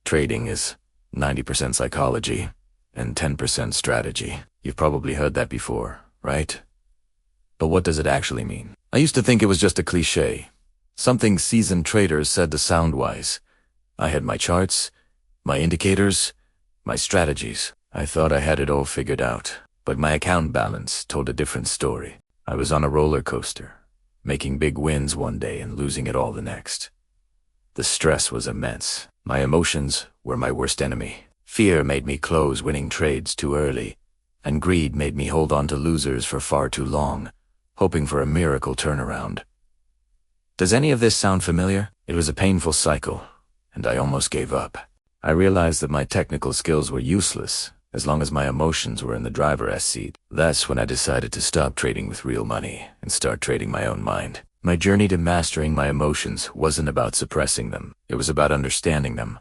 Trading is 90% psychology and 10% strategy. You've probably heard that before, right? But what does it actually mean? I used to think it was just a cliche, something seasoned traders said to sound wise. I had my charts, my indicators, my strategies. I thought I had it all figured out, but my account balance told a different story. I was on a roller coaster, making big wins one day and losing it all the next. The stress was immense. My emotions were my worst enemy. Fear made me close winning trades too early, and greed made me hold on to losers for far too long, hoping for a miracle turnaround. Does any of this sound familiar? It was a painful cycle, and I almost gave up. I realized that my technical skills were useless as long as my emotions were in the driver's seat. That's when I decided to stop trading with real money and start trading my own mind. My journey to mastering my emotions wasn't about suppressing them. It was about understanding them.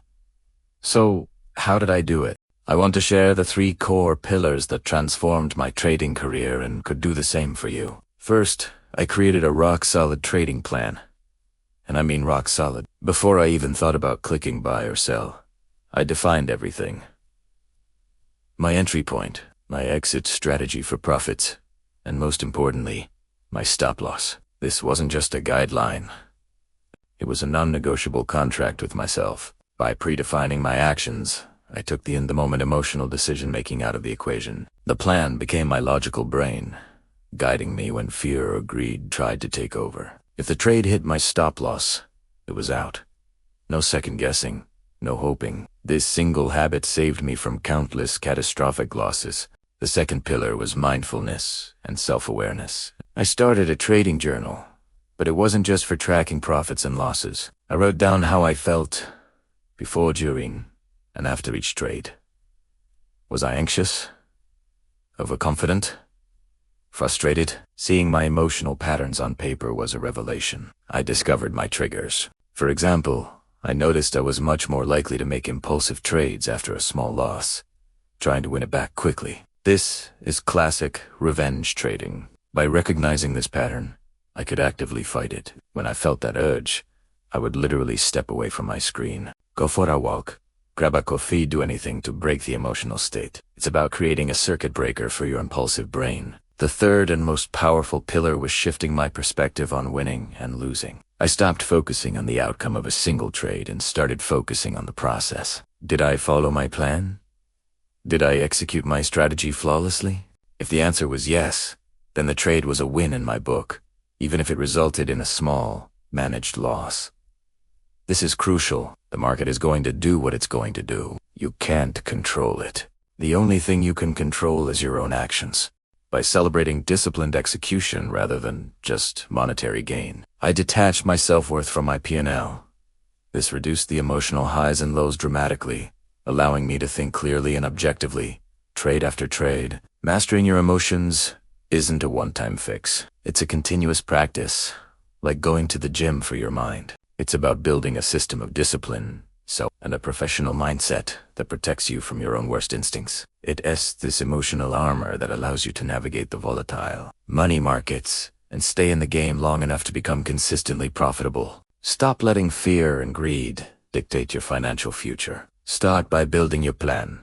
So, how did I do it? I want to share the 3 core pillars that transformed my trading career and could do the same for you. First, I created a rock-solid trading plan. And I mean rock solid. Before I even thought about clicking buy or sell, I defined everything. My entry point, my exit strategy for profits, and most importantly, my stop loss. This wasn't just a guideline. It was a non-negotiable contract with myself. By predefining my actions, I took the in-the-moment emotional decision-making out of the equation. The plan became my logical brain, guiding me when fear or greed tried to take over. If the trade hit my stop loss, it was out. No second guessing, no hoping. This single habit saved me from countless catastrophic losses. The second pillar was mindfulness and self-awareness. I started a trading journal, but it wasn't just for tracking profits and losses. I wrote down how I felt before, during, and after each trade. Was I anxious? Overconfident? Frustrated? Seeing my emotional patterns on paper was a revelation. I discovered my triggers. For example, I noticed I was much more likely to make impulsive trades after a small loss, trying to win it back quickly. This is classic revenge trading. By recognizing this pattern, I could actively fight it. When I felt that urge, I would literally step away from my screen, go for a walk, grab a coffee, do anything to break the emotional state. It's about creating a circuit breaker for your impulsive brain. The third and most powerful pillar was shifting my perspective on winning and losing. I stopped focusing on the outcome of a single trade and started focusing on the process. Did I follow my plan? Did I execute my strategy flawlessly? If the answer was yes, then the trade was a win in my book, even if it resulted in a small, managed loss. This is crucial. The market is going to do what it's going to do. You can't control it. The only thing you can control is your own actions. By celebrating disciplined execution rather than just monetary gain, I detached my self-worth from my P&L. This reduced the emotional highs and lows dramatically, allowing me to think clearly and objectively, trade after trade. Mastering your emotions isn't a one-time fix. It's a continuous practice, like going to the gym for your mind. It's about building a system of discipline, and a professional mindset that protects you from your own worst instincts. It's this emotional armor that allows you to navigate the volatile money markets and stay in the game long enough to become consistently profitable. Stop letting fear and greed dictate your financial future. Start by building your plan,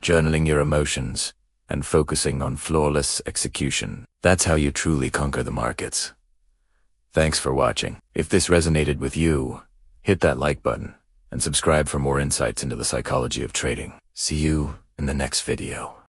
journaling your emotions, and focusing on flawless execution. That's how you truly conquer the markets. Thanks for watching. If this resonated with you, hit that like button and subscribe for more insights into the psychology of trading. See you in the next video.